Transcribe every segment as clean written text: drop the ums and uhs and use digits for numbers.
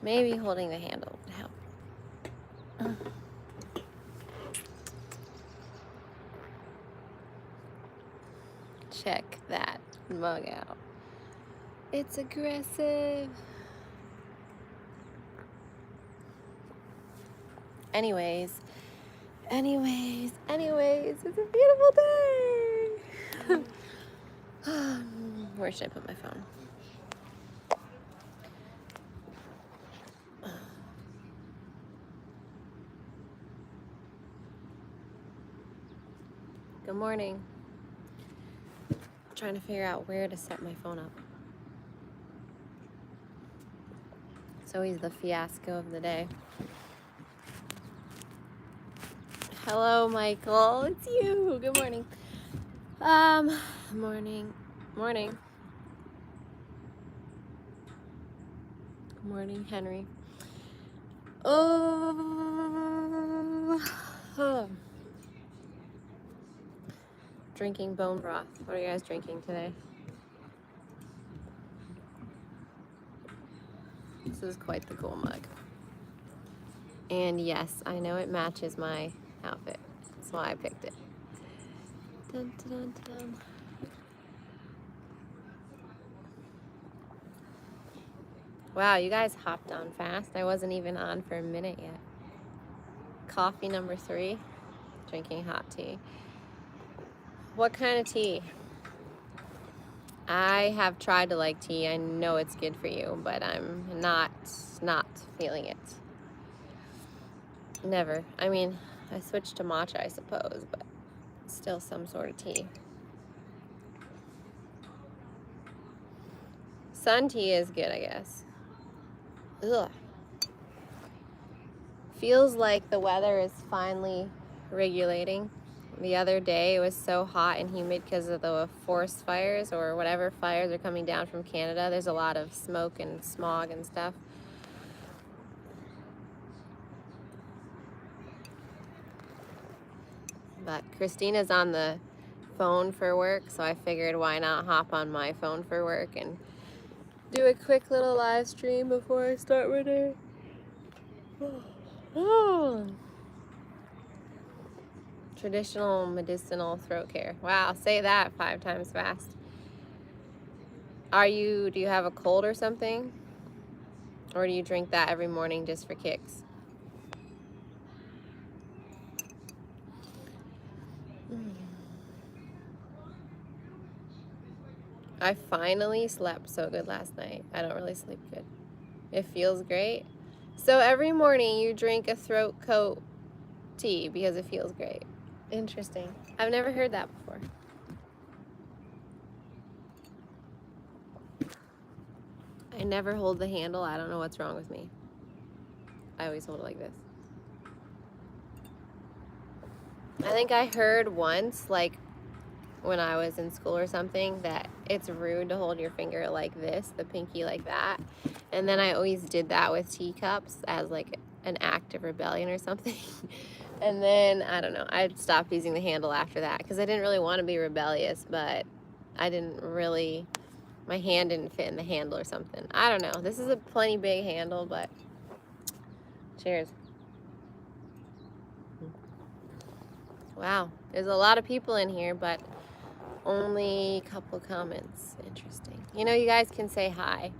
Maybe holding the handle would help. Check that mug out. It's aggressive. Anyways, it's a beautiful day. Where should I put my phone? Good morning. I'm trying to figure out where to set my phone up. It's always the fiasco of the day. Hello, Michael. It's you. Good morning. Morning. Good morning, Henry. Oh. Drinking bone broth. What are you guys drinking today? This is quite the cool mug. And yes, I know it matches my outfit. That's why I picked it. Dun, dun, dun, dun. Wow, you guys hopped on fast. I wasn't even on for a minute yet. Coffee number 3. Drinking hot tea. What kind of tea? I have tried to like tea. I know it's good for you, but I'm not feeling it. Never. I mean, I switched to matcha, I suppose, but still some sort of tea. Sun tea is good, I guess. Ugh. Feels like the weather is finally regulating. The other day it was so hot and humid because of the forest fires or whatever fires are coming down from Canada. There's a lot of smoke and smog and stuff. But Christina's on the phone for work, so I figured why not hop on my phone for work and do a quick little live stream before I start my day. Traditional medicinal throat care. Wow, say that 5 times fast. Do you have a cold or something? Or do you drink that every morning just for kicks? I finally slept so good last night. I don't really sleep good. It feels great. So every morning you drink a throat coat tea because it feels great. Interesting. I've never heard that before. I never hold the handle. I don't know what's wrong with me. I always hold it like this. I think I heard once, like when I was in school or something, that it's rude to hold your finger like this, the pinky like that. And then I always did that with teacups as like an act of rebellion or something. And then, I don't know, I stopped using the handle after that because I didn't really want to be rebellious, but my hand didn't fit in the handle or something. I don't know. This is a plenty big handle, but cheers. Wow, there's a lot of people in here, but only a couple comments. Interesting. You know, you guys can say hi.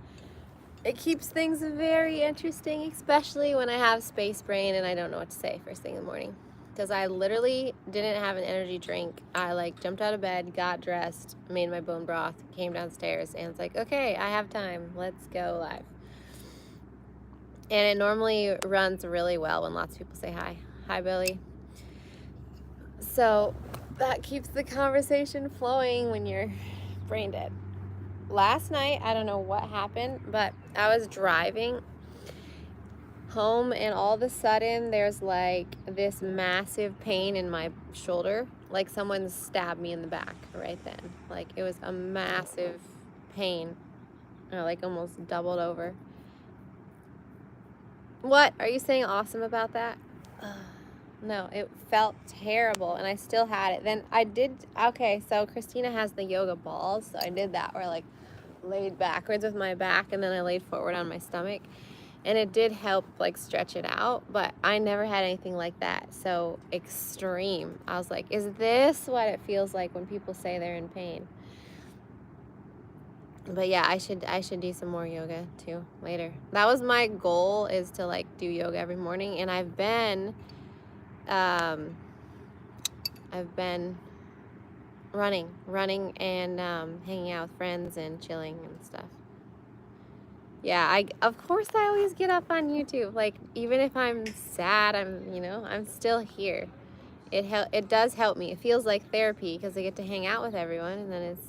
It keeps things very interesting, especially when I have space brain and I don't know what to say first thing in the morning. Because I literally didn't have an energy drink. I jumped out of bed, got dressed, made my bone broth, came downstairs, and it's like, okay, I have time. Let's go live. And it normally runs really well when lots of people say hi. Hi, Billy. So that keeps the conversation flowing when you're brain dead. Last night, I don't know what happened, but I was driving home and all of a sudden there's like this massive pain in my shoulder, like someone stabbed me in the back right then. Like it was a massive pain. I like almost doubled over. What are you saying awesome about that? No, it felt terrible and I still had it. Then okay, so Christina has the yoga balls, so I did that where I laid backwards with my back and then I laid forward on my stomach. And it did help like stretch it out, but I never had anything like that. So extreme. I was like, is this what it feels like when people say they're in pain? But yeah, I should do some more yoga too later. That was my goal, is to like do yoga every morning, and I've been running and hanging out with friends and chilling and stuff. Yeah, of course I always get up on YouTube. Like, even if I'm sad, I'm still here. It does help me. It feels like therapy because I get to hang out with everyone, and then it's,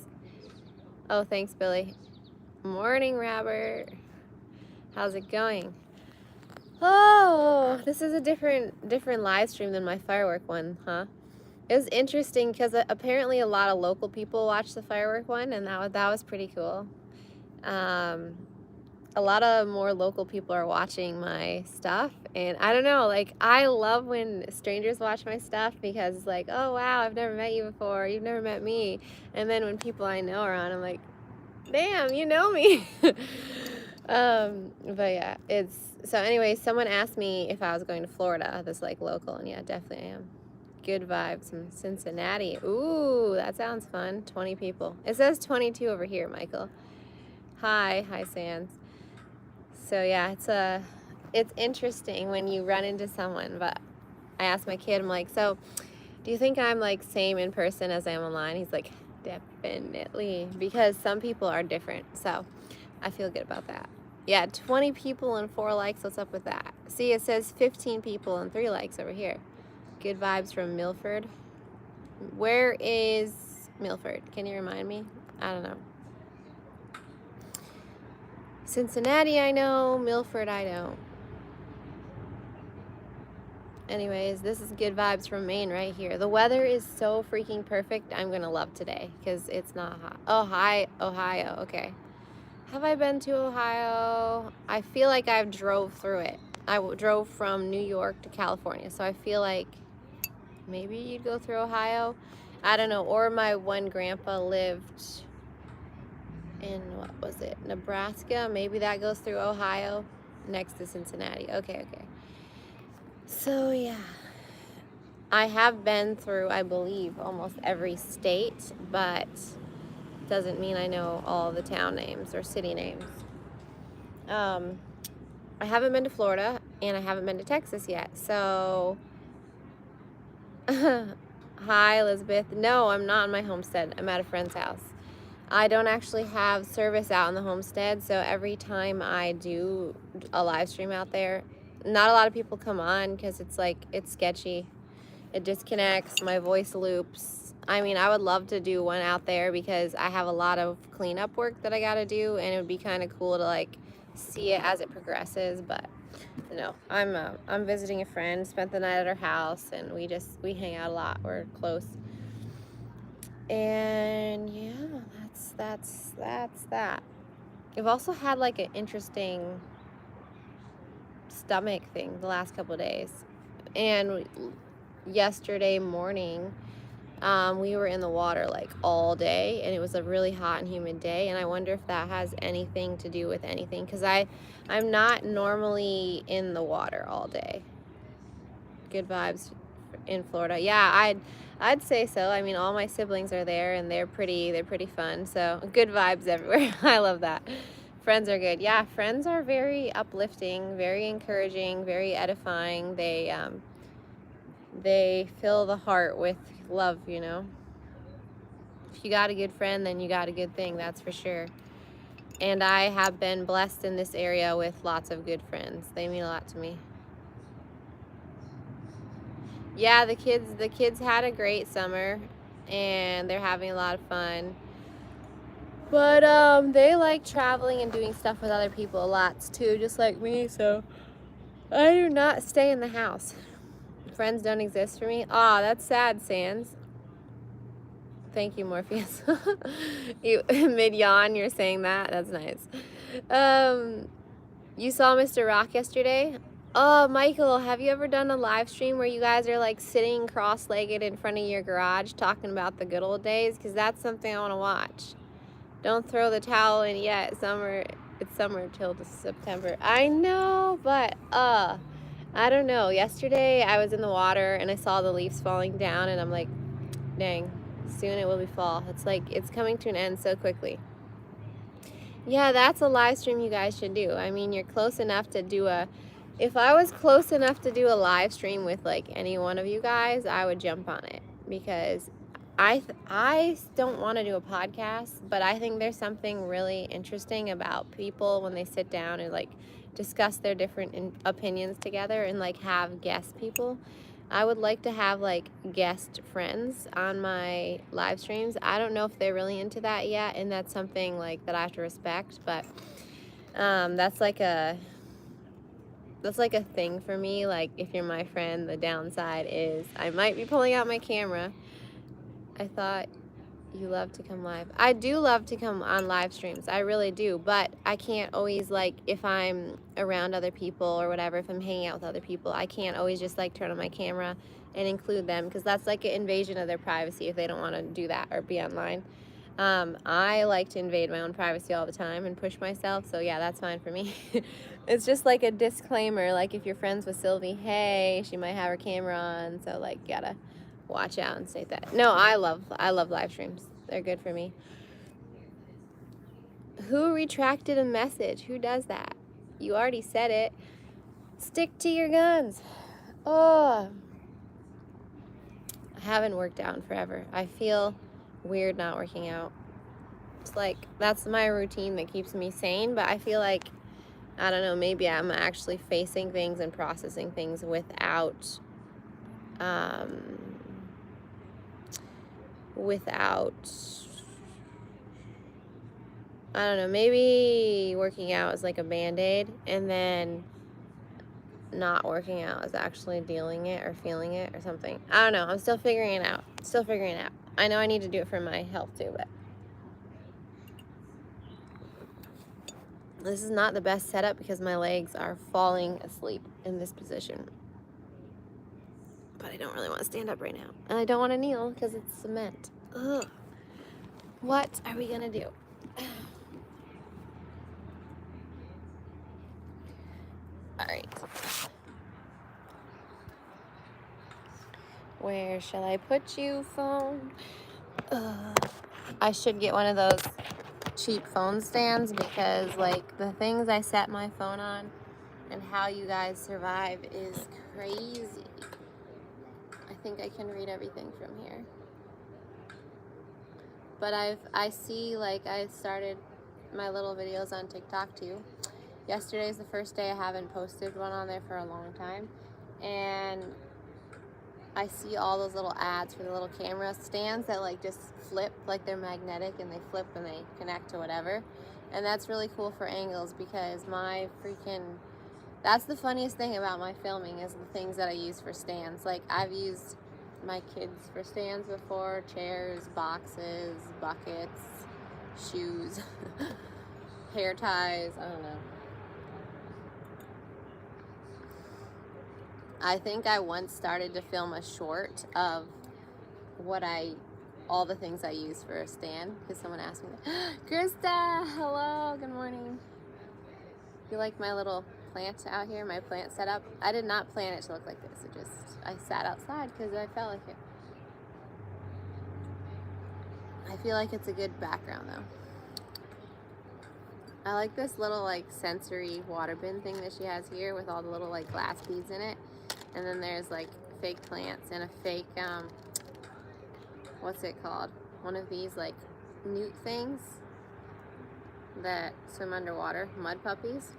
oh, thanks, Billy. Morning, Robert. How's it going? Oh, this is a different live stream than my firework one, huh? It was interesting because apparently a lot of local people watched the firework one, and that was pretty cool. A lot of more local people are watching my stuff, and I don't know, like, I love when strangers watch my stuff because it's like, oh wow, I've never met you before, you've never met me. And then when people I know are on, I'm like, damn, you know me. But yeah, so anyway, someone asked me if I was going to Florida, this like local, and yeah, definitely I am. Good vibes from Cincinnati. Ooh, that sounds fun. 20 people. It says 22 over here, Michael. Hi Sands. So yeah, it's interesting when you run into someone. But I asked my kid, I'm like, so do you think I'm like same in person as I am online? He's like, definitely, because some people are different. So I feel good about that. Yeah, 20 people and 4 likes. What's up with that? See, it says 15 people and 3 likes over here. Good vibes from Milford. Where is Milford? Can you remind me? I don't know. Cincinnati, I know. Milford, I don't. Anyways, this is good vibes from Maine right here. The weather is so freaking perfect. I'm going to love today because it's not hot. Oh, hi, Ohio. Okay. Have I been to Ohio? I feel like I've drove through it. I drove from New York to California, so I feel like maybe you'd go through Ohio. I don't know. Or my one grandpa lived in, what was it, Nebraska? Maybe that goes through Ohio next to Cincinnati. Okay. So yeah, I have been through, I believe, almost every state, but doesn't mean I know all the town names or city names. I haven't been to Florida, and I haven't been to Texas yet, so hi Elizabeth. No, I'm not in my homestead. I'm at a friend's house. I don't actually have service out in the homestead, so every time I do a live stream out there, not a lot of people come on because it's like, it's sketchy. It disconnects, my voice loops. I mean, I would love to do one out there because I have a lot of cleanup work that I gotta do, and it would be kind of cool to like see it as it progresses. But no, I'm visiting a friend, spent the night at her house, and we hang out a lot. We're close. And yeah, that's that. I've also had like an interesting stomach thing the last couple of days, and yesterday morning we were in the water like all day, and it was a really hot and humid day, and I wonder if that has anything to do with anything, because I'm not normally in the water all day. Good vibes in Florida. Yeah, I'd say so. I mean, all my siblings are there, and they're pretty fun, so good vibes everywhere. I love that. Friends are good. Yeah, friends are very uplifting, very encouraging, very edifying. They fill the heart with love, you know. If you got a good friend, then you got a good thing, that's for sure. And I have been blessed in this area with lots of good friends. They mean a lot to me. Yeah, the kids had a great summer, and they're having a lot of fun. But they like traveling and doing stuff with other people lots too, just like me, so I do not stay in the house. Friends don't exist for me. Aw, that's sad, Sans. Thank you, Morpheus. You mid-yawn, you're saying that. That's nice. You saw Mr. Rock yesterday? Oh, Michael, have you ever done a live stream where you guys are like sitting cross-legged in front of your garage talking about the good old days? Because that's something I want to watch. Don't throw the towel in yet. It's summer till September. I know, but I don't know. Yesterday I was in the water and I saw the leaves falling down and I'm like, dang, soon it will be fall. It's like it's coming to an end so quickly. Yeah, that's a live stream you guys should do. I mean, you're close enough to do a, if I was close enough to do a live stream with like any one of you guys, I would jump on it, because I don't want to do a podcast, but I think there's something really interesting about people when they sit down and like discuss their different opinions together and like have guest people. I would like to have like guest friends on my live streams. I don't know if they're really into that yet, and that's something like that I have to respect, but that's like a thing for me. Like, if you're my friend, the downside is I might be pulling out my camera. I thought you love to come live. I do love to come on live streams. I really do, but I can't always, like, if I'm around other people or whatever, if I'm hanging out with other people, I can't always just like turn on my camera and include them, because that's like an invasion of their privacy if they don't want to do that or be online. I like to invade my own privacy all the time and push myself, so yeah, that's fine for me. It's just like a disclaimer, like if you're friends with Sylvie, hey, she might have her camera on, so like gotta watch out and state that. No, I love live streams. They're good for me. Who retracted a message? Who does that? You already said it. Stick to your guns. Oh, I haven't worked out in forever. I feel weird not working out. It's like that's my routine that keeps me sane, but I feel like, I don't know, maybe I'm actually facing things and processing things without I don't know, maybe working out is like a band-aid, and then not working out is actually dealing it or feeling it or something. I don't know. I'm still figuring it out. I know I need to do it for my health too, but this is not the best setup because my legs are falling asleep in this position. But I don't really want to stand up right now. And I don't want to kneel because it's cement. Ugh. What are we going to do? All right. Where shall I put you, phone? I should get one of those cheap phone stands, because like the things I set my phone on and how you guys survive is crazy. I think I can read everything from here. But I see, like, I started my little videos on TikTok too. Yesterday is the first day I haven't posted one on there for a long time, and I see all those little ads for the little camera stands that like just flip, like they're magnetic and they flip and they connect to whatever. And that's really cool for angles, because my freaking, that's the funniest thing about my filming is the things that I use for stands. Like, I've used my kids for stands before, chairs, boxes, buckets, shoes, hair ties, I don't know. I think I once started to film a short of all the things I use for a stand, because someone asked me that. Krista, hello, good morning. You like my little plant out here, my plant setup? I did not plan it to look like this. I sat outside because I felt like it. I feel like it's a good background though. I like this little like sensory water bin thing that she has here with all the little like glass beads in it. And then there's like fake plants and a fake, what's it called? One of these like newt things that swim underwater, mud puppies.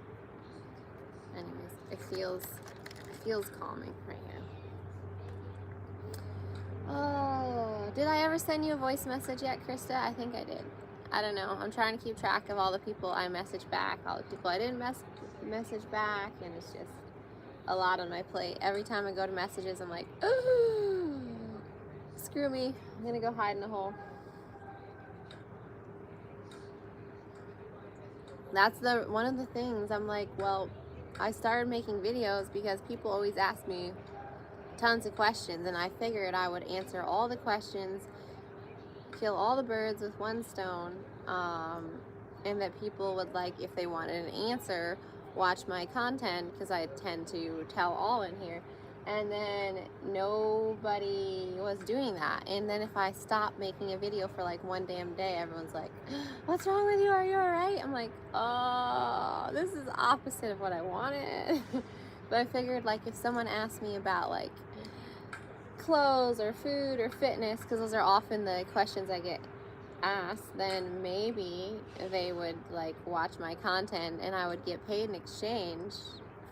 Anyways, it feels calming right here. Oh, did I ever send you a voice message yet, Krista? I think I did. I don't know. I'm trying to keep track of all the people I messaged back, all the people I didn't message back, and it's just a lot on my plate. Every time I go to messages, I'm like, oh, screw me. I'm gonna go hide in a hole. That's one of the things I'm like, well, I started making videos because people always ask me tons of questions, and I figured I would answer all the questions, kill all the birds with one stone, and that people would, like, if they wanted an answer, watch my content, because I tend to tell all in here. And then nobody was doing that. And then if I stop making a video for like one damn day, everyone's like, what's wrong with you? Are you all right? I'm like, oh, this is opposite of what I wanted. But I figured, like, if someone asked me about like clothes or food or fitness, because those are often the questions I get asked, then maybe they would like watch my content and I would get paid in exchange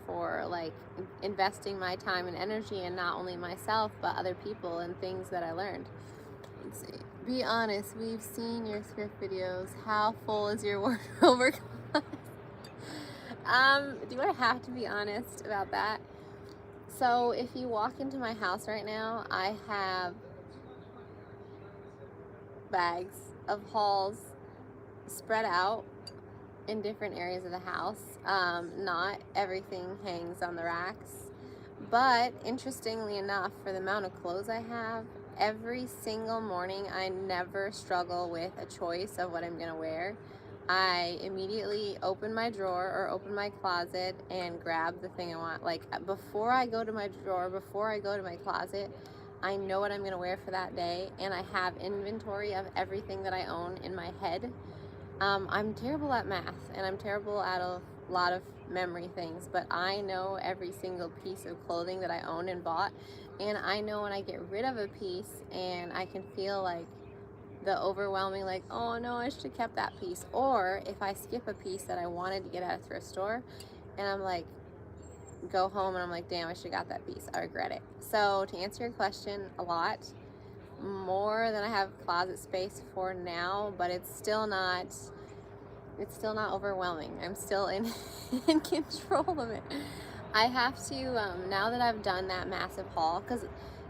for like investing my time and energy in not only myself but other people and things that I learned. Let's see. Be honest, we've seen your thrift videos. How full is your wardrobe? Do I have to be honest about that? So if you walk into my house right now, I have bags of hauls spread out in different areas of the house. Not everything hangs on the racks, but interestingly enough, for the amount of clothes I have, every single morning I never struggle with a choice of what I'm gonna wear. I immediately open my drawer or open my closet and grab the thing I want. Like, before I go to my drawer, before I go to my closet, I know what I'm gonna wear for that day, and I have inventory of everything that I own in my head. I'm terrible at math, and I'm terrible at a lot of memory things, but I know every single piece of clothing that I own and bought, and I know when I get rid of a piece and I can feel like the overwhelming, like, oh no, I should have kept that piece. Or if I skip a piece that I wanted to get at a thrift store and I'm like, go home and I'm like, damn, I should have got that piece, I regret it. So to answer your question, a lot more than I have closet space for now, but it's still not overwhelming. I'm still in control of it. I have to, now that I've done that massive haul, because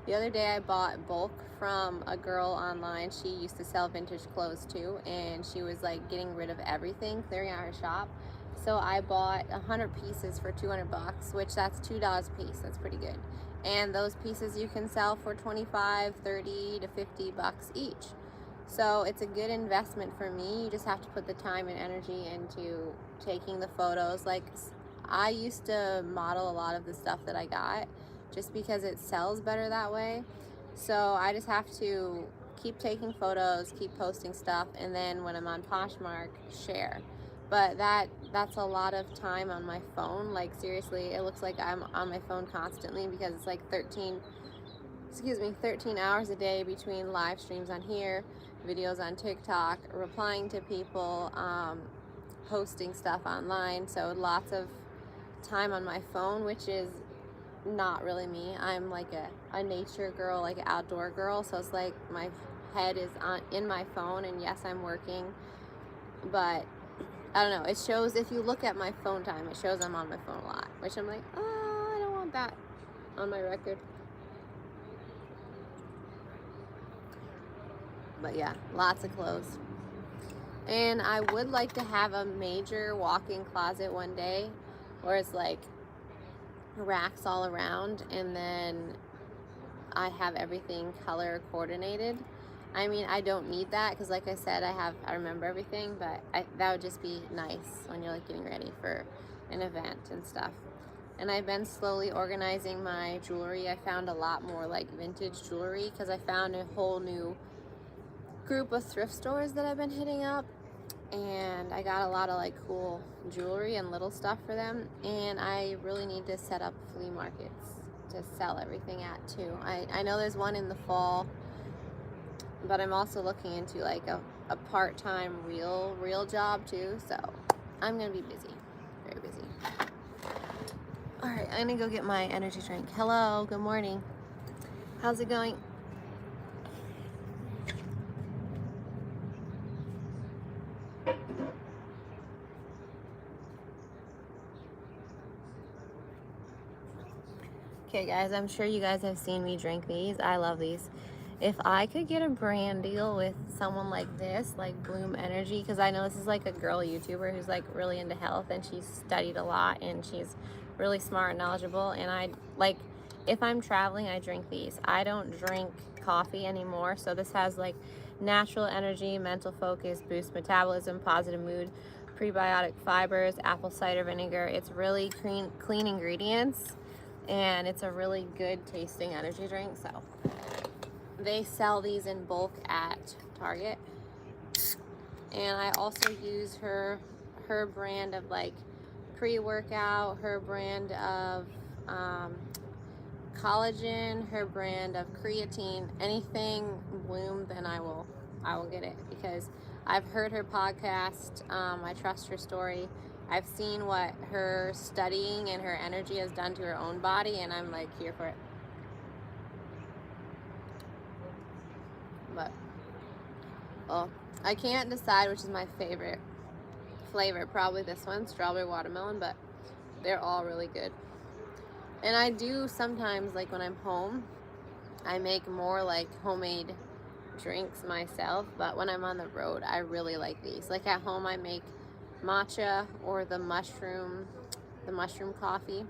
the other day I bought bulk from a girl online. She used to sell vintage clothes too, and she was like getting rid of everything, clearing out her shop. So I bought 100 pieces for 200 bucks, which that's $2 a piece. That's pretty good. And those pieces you can sell for 25, 30 to 50 bucks each. So it's a good investment for me. You just have to put the time and energy into taking the photos. Like, I used to model a lot of the stuff that I got just because it sells better that way. So I just have to keep taking photos, keep posting stuff, and then when I'm on Poshmark, share. But that's a lot of time on my phone. Like, seriously, it looks like I'm on my phone constantly because it's like 13 hours a day between live streams on here, videos on TikTok, replying to people, posting stuff online. So lots of time on my phone, which is not really me. I'm like a nature girl, like an outdoor girl. So it's like my head is in my phone, and yes, I'm working, but I don't know. It shows, if you look at my phone time, it shows I'm on my phone a lot, which I'm like, oh, I don't want that on my record. But yeah, lots of clothes. And I would like to have a major walk-in closet one day where it's like racks all around, and then I have everything color coordinated. I mean, I don't need that because, like I said, I remember everything, but that would just be nice when you're like getting ready for an event and stuff. And I've been slowly organizing my jewelry. I found a lot more like vintage jewelry because I found a whole new group of thrift stores that I've been hitting up, and I got a lot of like cool jewelry and little stuff for them. And I really need to set up flea markets to sell everything at too. I know there's one in the fall, but I'm also looking into like a part-time real job too. So I'm gonna be busy, very busy. All right, I'm gonna go get my energy drink. Hello, good morning. How's it going? Okay guys, I'm sure you guys have seen me drink these. I love these. If I could get a brand deal with someone like this, like Bloom Energy, because I know this is like a girl YouTuber who's like really into health, and she's studied a lot, and she's really smart and knowledgeable. And I like, if I'm traveling, I drink these. I don't drink coffee anymore, so this has like natural energy, mental focus, boost metabolism, positive mood, prebiotic fibers, apple cider vinegar. It's really clean ingredients, and it's a really good tasting energy drink. So they sell these in bulk at Target. And I also use her brand of like pre-workout, her brand of collagen, her brand of creatine. Anything Bloom, then I will get it, because I've heard her podcast. I trust her story. I've seen what her studying and her energy has done to her own body, and I'm like here for it. But well, I can't decide which is my favorite flavor. Probably this one, strawberry watermelon, but they're all really good. And I do sometimes, like when I'm home, I make more like homemade drinks myself, but when I'm on the road, I really like these. Like at home, I make matcha or the mushroom coffee,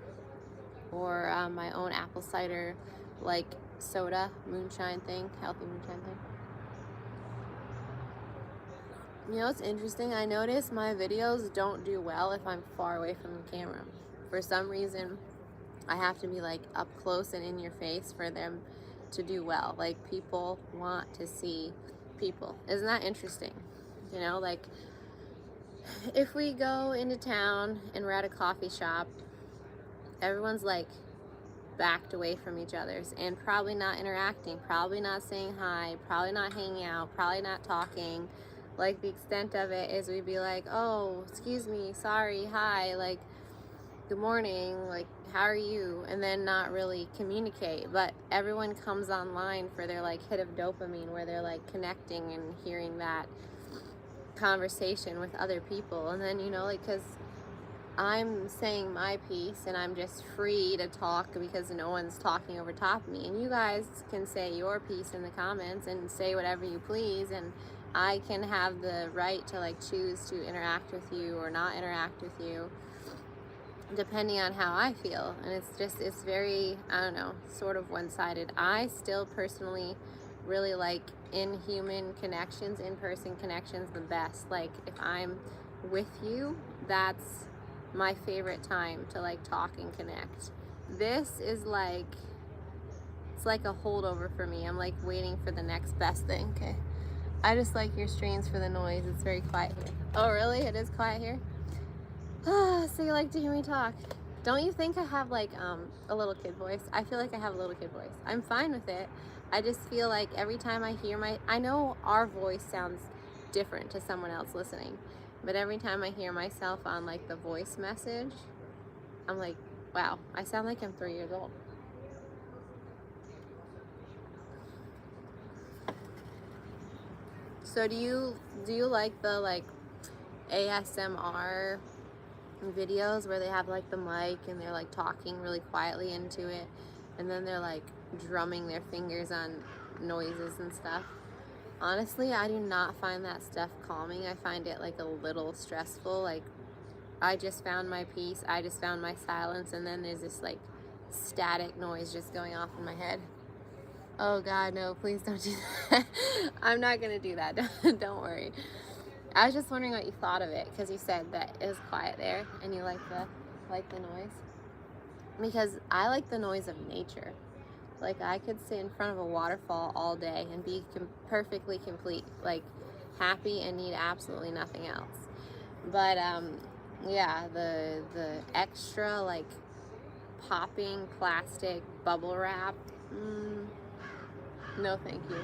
or my own apple cider like soda moonshine thing, healthy moonshine thing. You know, it's interesting. I notice my videos don't do well if I'm far away from the camera. For some reason, I have to be like up close and in your face for them to do well. Like, people want to see people. Isn't that interesting? You know, like if we go into town and we're at a coffee shop, everyone's like backed away from each other's and probably not interacting, probably not saying hi, probably not hanging out, probably not talking. Like, the extent of it is we'd be like, oh, excuse me, sorry, hi, like, good morning, like, how are you? And then not really communicate. But everyone comes online for their like hit of dopamine, where they're like connecting and hearing that conversation with other people. And then, you know, like, because I'm saying my piece and I'm just free to talk because no one's talking over top of me, and you guys can say your piece in the comments and say whatever you please, and I can have the right to like choose to interact with you or not interact with you depending on how I feel. And it's very, I don't know, sort of one-sided. I still personally really like in-human connections, in-person connections the best. Like, if I'm with you, that's my favorite time to like talk and connect. This is like, it's like a holdover for me. I'm like waiting for the next best thing. Okay, I just like your streams for the noise. It's very quiet here. Oh really? It is quiet here? So you like to hear me talk. Don't you think I have like a little kid voice? I feel like I have a little kid voice. I'm fine with it. I just feel like every time I hear I know our voice sounds different to someone else listening, but every time I hear myself on like the voice message, I'm like, wow, I sound like I'm 3 years old. So do you like the like ASMR videos where they have like the mic and they're like talking really quietly into it, and then they're like drumming their fingers on noises and stuff? Honestly, I do not find that stuff calming. I find it like a little stressful. Like, I just found my peace, I just found my silence, and then there's this like static noise just going off in my head. Oh God, no, please don't do that. I'm not gonna do that. Don't worry. I was just wondering what you thought of it, because you said that it was quiet there and you like the noise. Because I like the noise of nature. Like, I could sit in front of a waterfall all day and be perfectly complete, like happy, and need absolutely nothing else. But yeah, the extra like popping plastic bubble wrap, no thank you.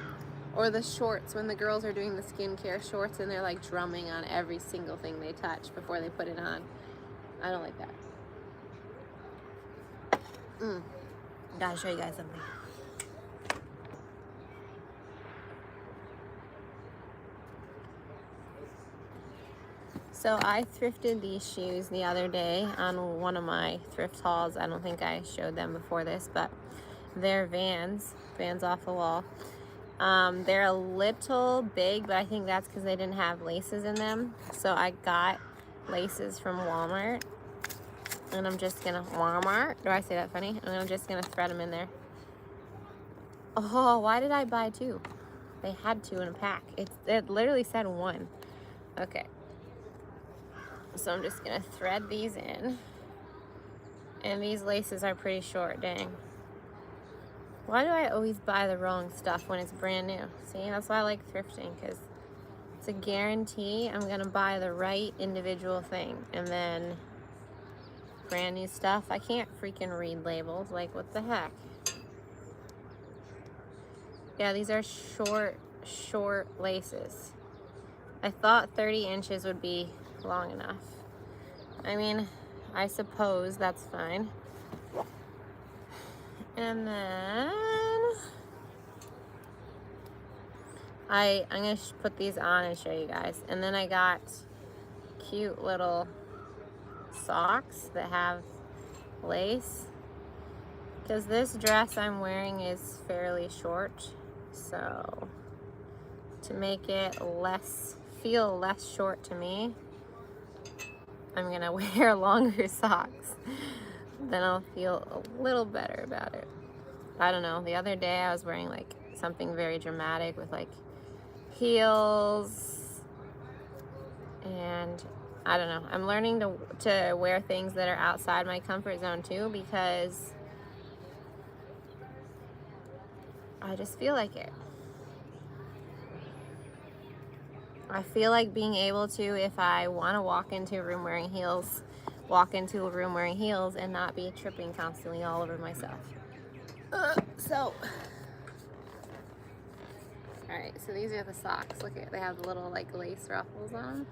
Or the shorts, when the girls are doing the skincare shorts and they're like drumming on every single thing they touch before they put it on. I don't like that. Gotta show you guys something. So I thrifted these shoes the other day on one of my thrift hauls. I don't think I showed them before this, but they're Vans off the wall. They're a little big, but I think that's because they didn't have laces in them. So I got laces from Walmart, and I'm just gonna, do I say that funny? And I'm just gonna thread them in there. Oh, why did I buy two? They had 2 in a pack. It literally said 1. Okay. So I'm just gonna thread these in. And these laces are pretty short, dang. Why do I always buy the wrong stuff when it's brand new? See, that's why I like thrifting, because it's a guarantee I'm gonna buy the right individual thing. And then brand new stuff, I can't freaking read labels. Like, what the heck? Yeah, these are short laces. I thought 30 inches would be long enough. I mean, I suppose that's fine. And then I'm gonna put these on and show you guys. And then I got cute little socks that have lace, because this dress I'm wearing is fairly short, so to make it feel less short to me, I'm gonna wear longer socks. Then I'll feel a little better about it. I don't know, the other day I was wearing like something very dramatic with like heels, and I don't know, I'm learning to wear things that are outside my comfort zone too, because I just feel like it. I feel like being able to, if I want to walk into a room wearing heels, walk into a room wearing heels and not be tripping constantly all over myself. Alright, so these are the socks. Look at, they have the little like lace ruffles on.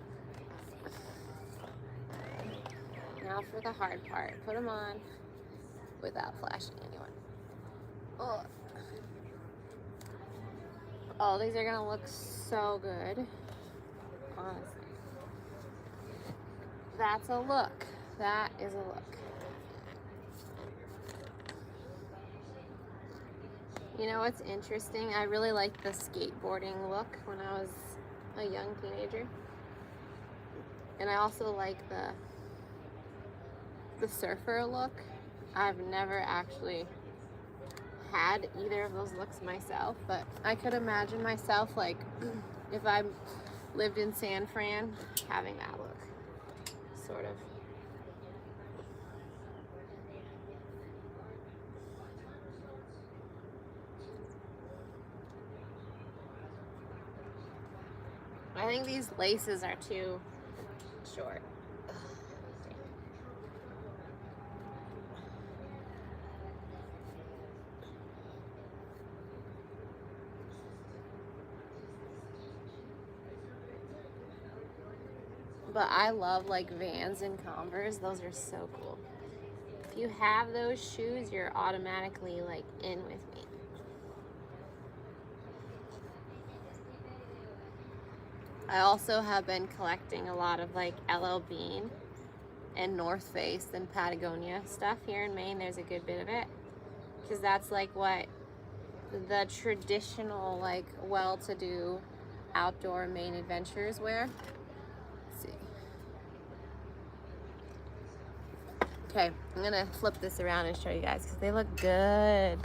Now for the hard part. Put them on without flashing anyone. Oh, these are gonna look so good. Honestly. That's a look. That is a look. You know what's interesting? I really liked the skateboarding look when I was a young teenager. And I also like the surfer look. I've never actually had either of those looks myself, but I could imagine myself, like, if I lived in San Fran, having that look, sort of. I think these laces are too short. But I love like Vans and Converse. Those are so cool. If you have those shoes, you're automatically like in with me. I also have been collecting a lot of like LL Bean and North Face and Patagonia stuff here in Maine. There's a good bit of it, because that's like what the traditional like well-to-do outdoor Maine adventurers wear. Let's see. Okay, I'm gonna flip this around and show you guys because they look good.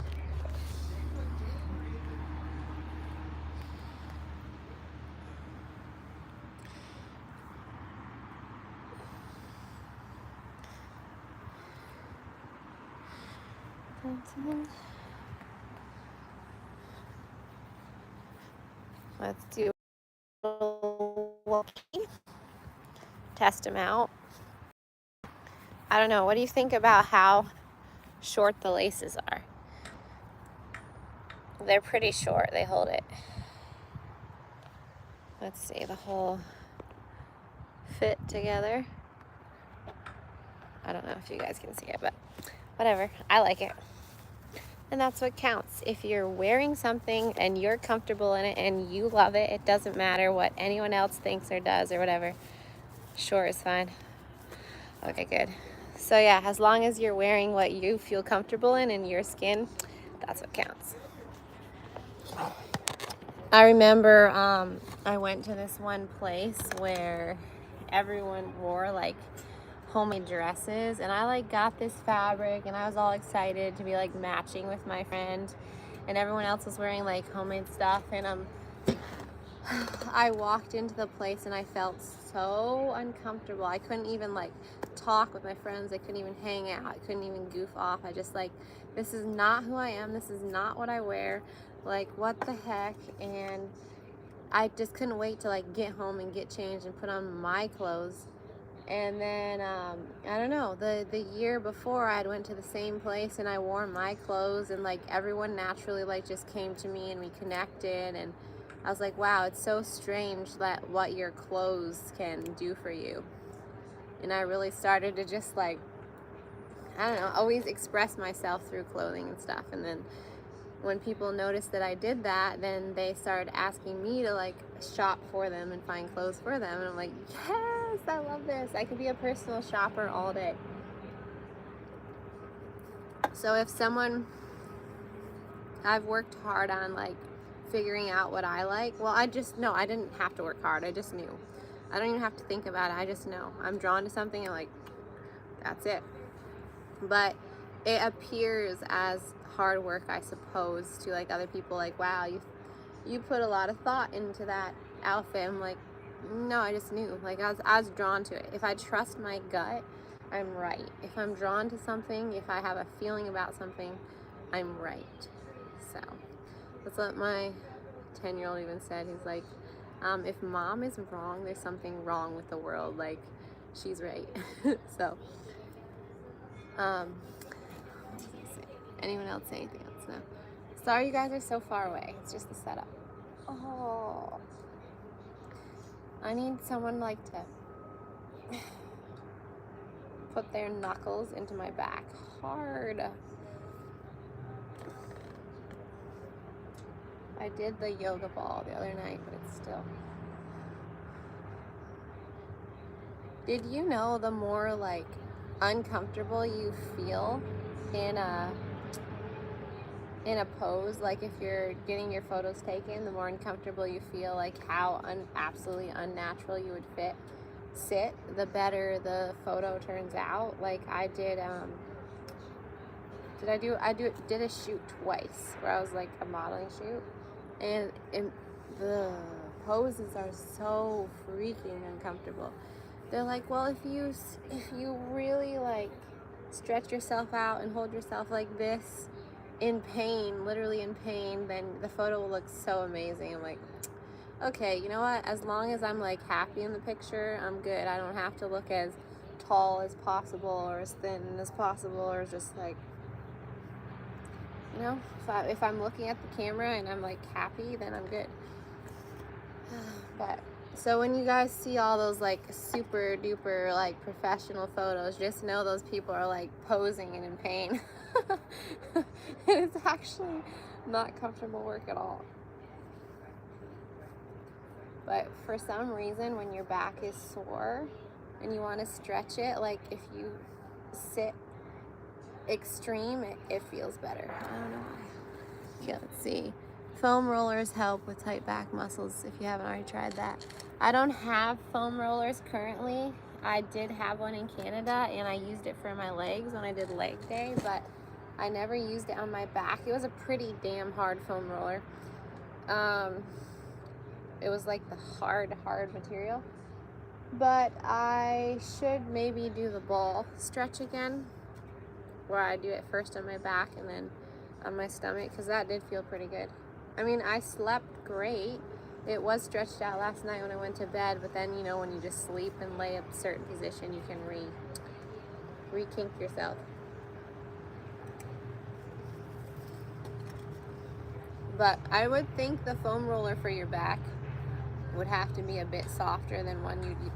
Let's do a walkie. Test them out. I don't know, what do you think about how short the laces are? They're pretty short, they hold it. Let's see, the whole fit together. I don't know if you guys can see it, but whatever, I like it. And that's what counts. If you're wearing something and you're comfortable in it and you love it, it doesn't matter what anyone else thinks or does or whatever. Short is fine. Okay, good. So yeah, as long as you're wearing what you feel comfortable in your skin, that's what counts. I remember I went to this one place where everyone wore like homemade dresses, and I like got this fabric and I was all excited to be like matching with my friend, and everyone else was wearing like homemade stuff, and I'm I walked into the place and I felt so uncomfortable. I couldn't even like talk with my friends. I couldn't even hang out. I couldn't even goof off. I just like, this is not who I am. This is not what I wear. Like, what the heck? And I just couldn't wait to like get home and get changed and put on my clothes. And then I don't know, the year before I went to the same place and I wore my clothes, and like everyone naturally like just came to me and we connected, and I was like, wow, it's so strange that what your clothes can do for you. And I really started to just like, I don't know, always express myself through clothing and stuff. And then when people noticed that I did that, then they started asking me to like shop for them and find clothes for them. And I'm like, yes, I love this. I could be a personal shopper all day. So if someone, I've worked hard on like figuring out what I like. Well, I just know I didn't have to work hard. I just knew. I don't even have to think about it. I just know. I'm drawn to something and like, that's it. But it appears as hard work, I suppose, to like other people. Like, wow, you put a lot of thought into that outfit. I'm like, no, I just knew. Like, I was drawn to it. If I trust my gut, I'm right. If I'm drawn to something, if I have a feeling about something, I'm right. So that's what my 10-year-old even said. He's like, if mom is wrong, there's something wrong with the world. Like, she's right. So anyone else say anything else? No. Sorry you guys are so far away. It's just the setup. Oh, I need someone like to put their knuckles into my back hard. I did the yoga ball the other night, but it's still. Did you know the more like uncomfortable you feel in a pose, like if you're getting your photos taken, the more uncomfortable you feel, like how absolutely unnatural you would sit, the better the photo turns out. Like I did did a shoot twice where I was like a modeling shoot, and the poses are so freaking uncomfortable. They're like, well, if you really like stretch yourself out and hold yourself like this in pain, literally in pain, then the photo will look so amazing. I'm like, okay, you know what? As long as I'm like happy in the picture, I'm good. I don't have to look as tall as possible or as thin as possible, or just like, you know, if I'm looking at the camera and I'm like happy, then I'm good. But so when you guys see all those like super duper like professional photos, just know those people are like posing and in pain. It's actually not comfortable work at all. But for some reason, when your back is sore and you want to stretch it, like if you sit extreme, it feels better. I don't know why. Okay, let's see. Foam rollers help with tight back muscles if you haven't already tried that. I don't have foam rollers currently. I did have one in Canada and I used it for my legs when I did leg day, but I never used it on my back. It was a pretty damn hard foam roller. It was like the hard material. But I should maybe do the ball stretch again, where I do it first on my back and then on my stomach, because that did feel pretty good. I mean, I slept great. It was stretched out last night when I went to bed, but then, you know, when you just sleep and lay a certain position, you can re-kink yourself. But I would think the foam roller for your back would have to be a bit softer than one you'd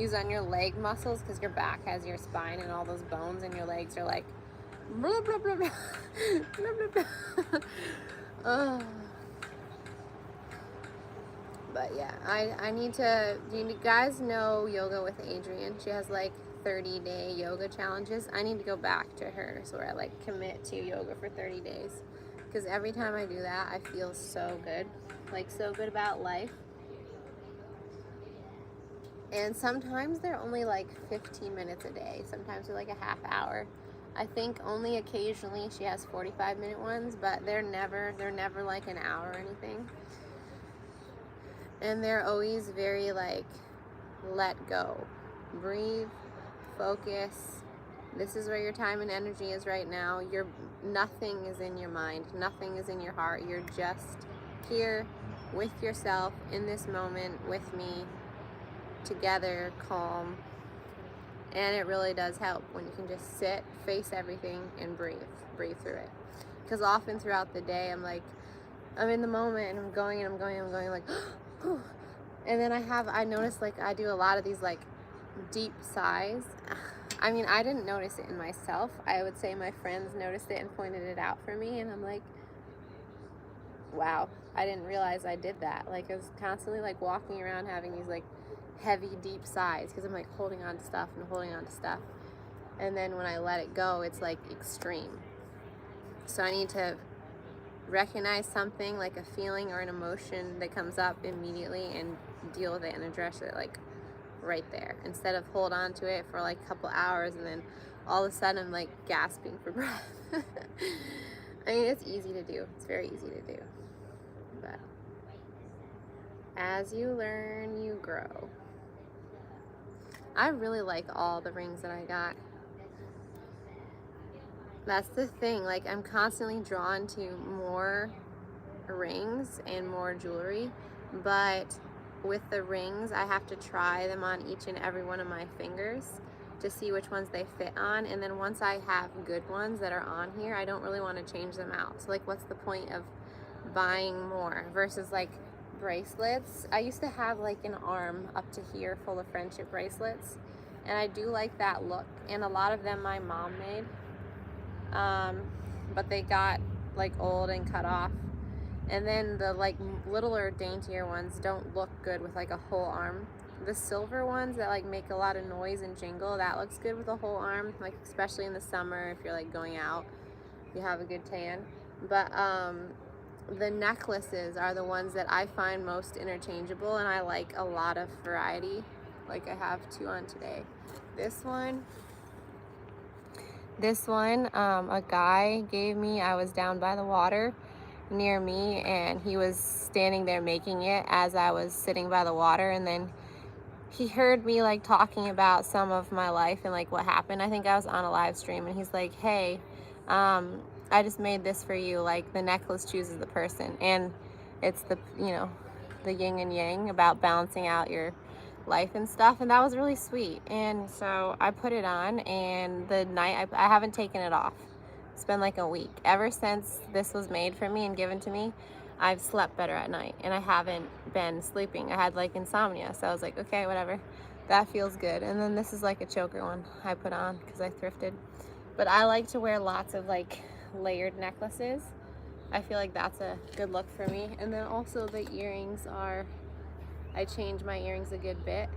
use on your leg muscles, because your back has your spine and all those bones, and your legs are like blah blah blah blah blah blah blah. But yeah, I need to. Do you guys know Yoga with Adrienne? She has like 30-day yoga challenges. I need to go back to hers where I like commit to yoga for 30 days, because every time I do that, I feel so good, like so good about life. And sometimes they're only like 15 minutes a day. Sometimes they're like a half hour. I think only occasionally she has 45-minute ones, but they're never like an hour or anything. And they're always very like, let go, breathe, focus. This is where your time and energy is right now. Nothing is in your mind, nothing is in your heart. You're just here with yourself in this moment with me, together, calm. And it really does help when you can just sit, face everything, and breathe through it. Because often throughout the day, I'm in the moment and I'm going like, and then I notice like I do a lot of these like deep sighs. I mean, I didn't notice it in myself. I would say my friends noticed it and pointed it out for me, and I'm like, wow, I didn't realize I did that. Like, I was constantly like walking around having these like heavy, deep sighs because I'm like holding on to stuff. And then when I let it go, it's like extreme. So I need to recognize something like a feeling or an emotion that comes up immediately and deal with it and address it like right there, instead of hold on to it for like a couple hours and then all of a sudden I'm like gasping for breath. I mean, it's easy to do. It's very easy to do. But as you learn, you grow. I really like all the rings that I got. That's the thing. Like, I'm constantly drawn to more rings and more jewelry, but with the rings, I have to try them on each and every one of my fingers to see which ones they fit on. And then once I have good ones that are on here, I don't really want to change them out. So like, what's the point of buying more versus like bracelets? I used to have like an arm up to here full of friendship bracelets, and I do like that look. And a lot of them my mom made, but they got like old and cut off. And then the like littler, daintier ones don't look good with like a whole arm. The silver ones that like make a lot of noise and jingle, that looks good with a whole arm, like especially in the summer if you're like going out, you have a good tan. But the necklaces are the ones that I find most interchangeable, and I like a lot of variety. Like, I have two on today. This one, a guy gave me. I was down by the water near me, and he was standing there making it as I was sitting by the water, and then he heard me like talking about some of my life and like what happened. I think I was on a live stream, and he's like, hey, I just made this for you. Like, the necklace chooses the person, and it's the, you know, the yin and yang about balancing out your life and stuff. And that was really sweet. And so I put it on, and the night I haven't taken it off. It's been like a week. Ever since this was made for me and given to me, I've slept better at night, and I haven't been sleeping. I had like insomnia, so I was like, okay, whatever, that feels good. And then this is like a choker one I put on because I thrifted. But I like to wear lots of like layered necklaces. I feel like that's a good look for me. And then also the earrings are, I changed my earrings a good bit.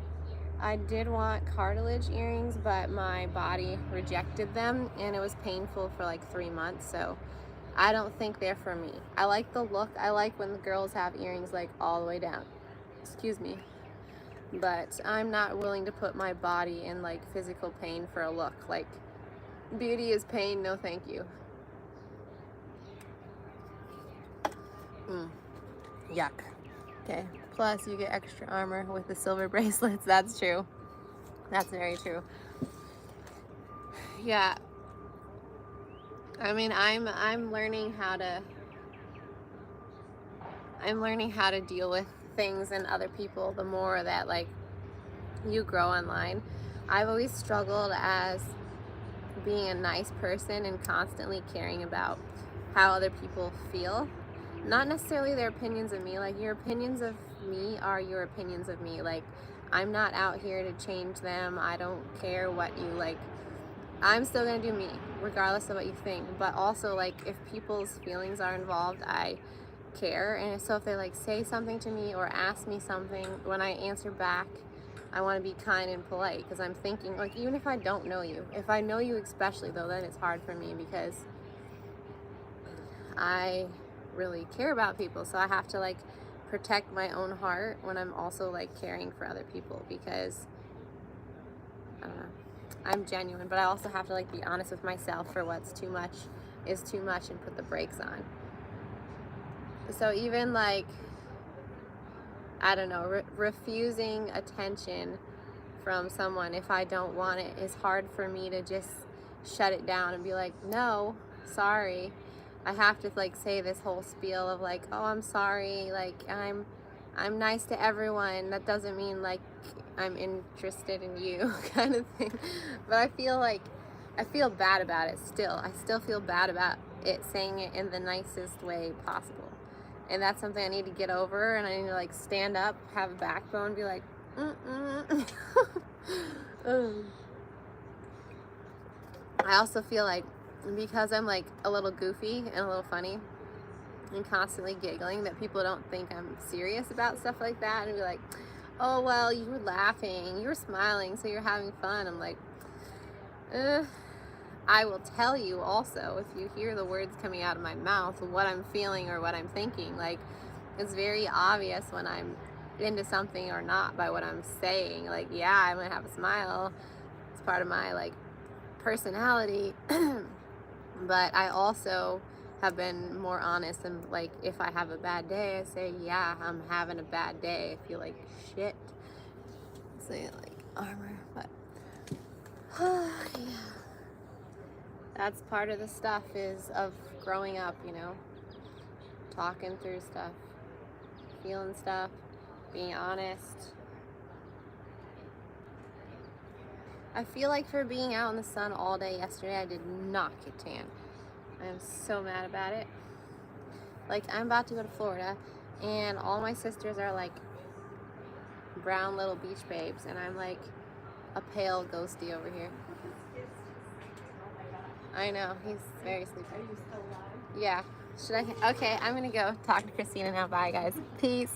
I did want cartilage earrings, but my body rejected them, and it was painful for like 3 months, so I don't think they're for me. I like the look. I like when the girls have earrings like all the way down. Excuse me. But I'm not willing to put my body in like physical pain for a look. Like, beauty is pain, no thank you. Yuck. Okay. Plus, you get extra armor with the silver bracelets. That's true. That's very true. Yeah. I mean, I'm learning how to deal with things and other people the more that like you grow online. I've always struggled as being a nice person and constantly caring about how other people feel. Not necessarily their opinions of me. Like, your opinions of me are your opinions of me. Like, I'm not out here to change them. I don't care what you like. I'm still gonna do me regardless of what you think. But also, like, if people's feelings are involved, I care. And so if they like say something to me or ask me something, when I answer back, I want to be kind and polite, because I'm thinking, like, even if I don't know you, if I know you especially though, then it's hard for me because I really care about people. So I have to like protect my own heart when I'm also like caring for other people, because I don't know, I'm genuine, but I also have to like be honest with myself for what's too much is too much and put the brakes on. So even like I don't know, refusing attention from someone if I don't want it is hard for me to just shut it down and be like, no, sorry. I have to like say this whole spiel of like, oh, I'm sorry, like I'm nice to everyone. That doesn't mean like I'm interested in you kind of thing. But I feel bad about it still. I still feel bad about it, saying it in the nicest way possible. And that's something I need to get over, and I need to like stand up, have a backbone, be like, I also feel like because I'm like a little goofy and a little funny and constantly giggling, that people don't think I'm serious about stuff like that, and be like, oh, well, you were laughing, you were smiling, so you're having fun. I'm like, I will tell you also, if you hear the words coming out of my mouth, what I'm feeling or what I'm thinking. Like, it's very obvious when I'm into something or not by what I'm saying. Like, yeah, I'm gonna have a smile. It's part of my like personality. But I also have been more honest, and like if I have a bad day, I say, yeah, I'm having a bad day. I feel like shit. Say like armor, but yeah. That's part of the stuff of growing up, you know, talking through stuff, feeling stuff, being honest. I feel like for being out in the sun all day yesterday, I did not get tan. I am so mad about it. Like, I'm about to go to Florida, and all my sisters are like brown little beach babes, and I'm like a pale ghosty over here. I know, he's very sleepy. Are you still alive? Yeah. Should I? Okay, I'm gonna go talk to Christina now. Bye, guys. Peace.